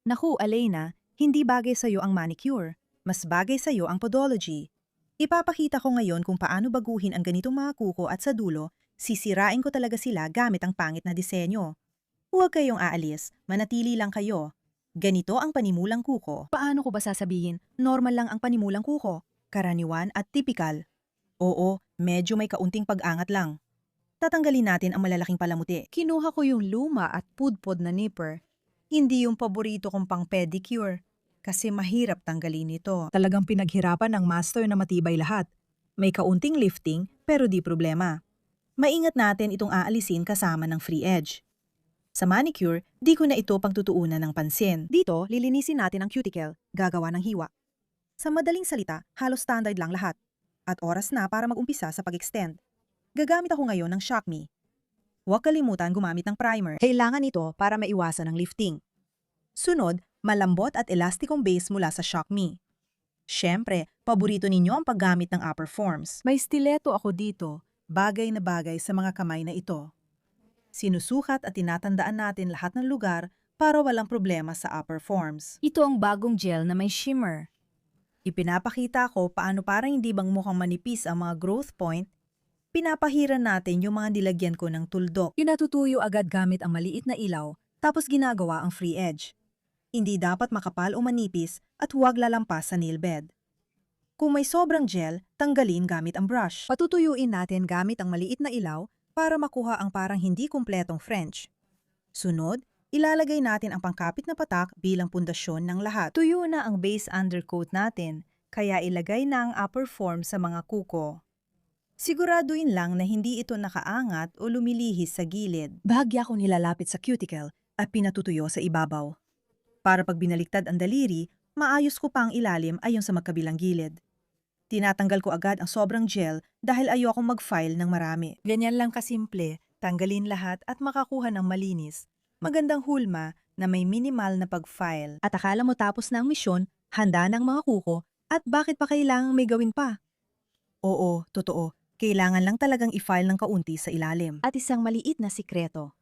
Naku, Alena, hindi bagay sa'yo ang manicure. Mas bagay sa'yo ang podology. Ipapakita ko ngayon kung paano baguhin ang ganitong mga kuko at sa dulo, sisirain ko talaga sila gamit ang pangit na disenyo. Huwag kayong aalis, manatili lang kayo. Ganito ang panimulang kuko. Paano ko ba sasabihin? Normal lang ang panimulang kuko. Karaniwan at typical. Oo, medyo may kaunting pag-angat lang. Tatanggalin natin ang malalaking palamuti. Kinuha ko yung luma at pudpod na nipper. Hindi yung paborito kong pang pedicure. Kasi mahirap tanggalin ito. Talagang pinaghirapan ng master na matibay lahat. May kaunting lifting pero di problema. Maingat natin itong aalisin kasama ng free edge. Sa manicure, di ko na ito pagtutuunan ng pansin. Dito, lilinisin natin ang cuticle, gagawa ng hiwa. Sa madaling salita, halos standard lang lahat. At oras na para mag-umpisa sa pag-extend. Gagamit ako ngayon ng Shock Me. Huwag kalimutan gumamit ng primer. Kailangan ito para maiwasan ang lifting. Sunod, malambot at elastikong base mula sa Shock Me. Siyempre, paborito ninyo ang paggamit ng upper forms. May stiletto ako dito, bagay na bagay sa mga kamay na ito. Sinusukat at tinatandaan natin lahat ng lugar para walang problema sa upper forms. Ito ang bagong gel na may shimmer. Ipinapakita ko paano parang hindi bang mukhang manipis ang mga growth point. Pinapahiran natin yung mga nilagyan ko ng tuldok. Pinatutuyo agad gamit ang maliit na ilaw, tapos ginagawa ang free edge. Hindi dapat makapal o manipis at huwag lalampas sa nail bed. Kung may sobrang gel, tanggalin gamit ang brush. Patutuyuin natin gamit ang maliit na ilaw para makuha ang parang hindi kumpletong French. Sunod, ilalagay natin ang pangkapit na patak bilang pundasyon ng lahat. Tuyo na ang base undercoat natin, kaya ilagay na ang upper form sa mga kuko. Siguraduhin lang na hindi ito nakaangat o lumilihis sa gilid. Bahagya ko nilalapit sa cuticle at pinatutuyo sa ibabaw. Para pag binaliktad ang daliri, maayos ko pa ang ilalim ayon sa magkabilang gilid. Tinatanggal ko agad ang sobrang gel dahil ayokong mag-file ng marami. Ganyan lang kasimple, tanggalin lahat at makakuha ng malinis. Magandang hulma na may minimal na pag-file. At akala mo tapos na ang misyon, handa ng mga kuko, at bakit pa kailangang may gawin pa? Oo, totoo. Kailangan lang talagang i-file ng kaunti sa ilalim. At isang maliit na sikreto.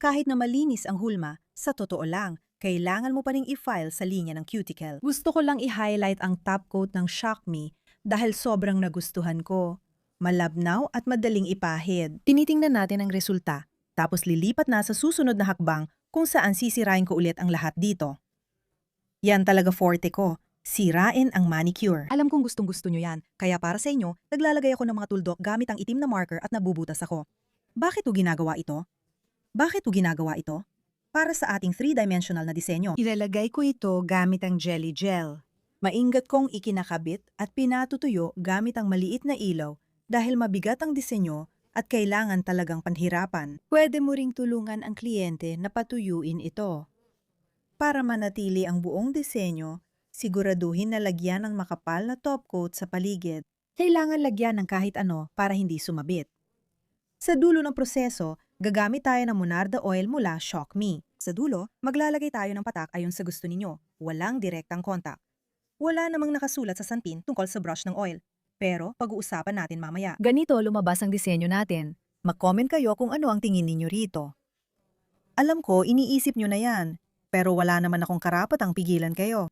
Kahit na malinis ang hulma, sa totoo lang, kailangan mo pa ring i-file sa linya ng cuticle. Gusto ko lang i-highlight ang top coat ng Shock Me dahil sobrang nagustuhan ko. Malabnaw at madaling ipahid. Tinitingnan natin ang resulta, tapos lilipat na sa susunod na hakbang kung saan sisirain ko ulit ang lahat dito. Yan talaga forte ko. Sirain ang manicure. Alam kong gustong-gusto nyo yan, kaya para sa inyo, naglalagay ako ng mga tuldok gamit ang itim na marker at nabubutas ako. Bakit ko ginagawa ito? Bakit ko ginagawa ito? Para sa ating 3-dimensional na disenyo. Ilalagay ko ito gamit ang jelly gel. Maingat kong ikinakabit at pinatutuyo gamit ang maliit na ilaw dahil mabigat ang disenyo at kailangan talagang panhirapan. Pwede mo ring tulungan ang kliyente na patuyuin ito. Para manatili ang buong disenyo, siguraduhin na lagyan ng makapal na top coat sa paligid. Kailangan lagyan ng kahit ano para hindi sumabit. Sa dulo ng proseso, gagamit tayo ng Monarda oil mula Shock Me. Sa dulo, maglalagay tayo ng patak ayon sa gusto ninyo. Walang direktang kontak. Wala namang nakasulat sa sanpin tungkol sa brush ng oil. Pero pag-uusapan natin mamaya. Ganito lumabas ang disenyo natin. Mag-comment kayo kung ano ang tingin ninyo rito. Alam ko, iniisip nyo na yan. Pero wala naman akong karapatang pigilan kayo.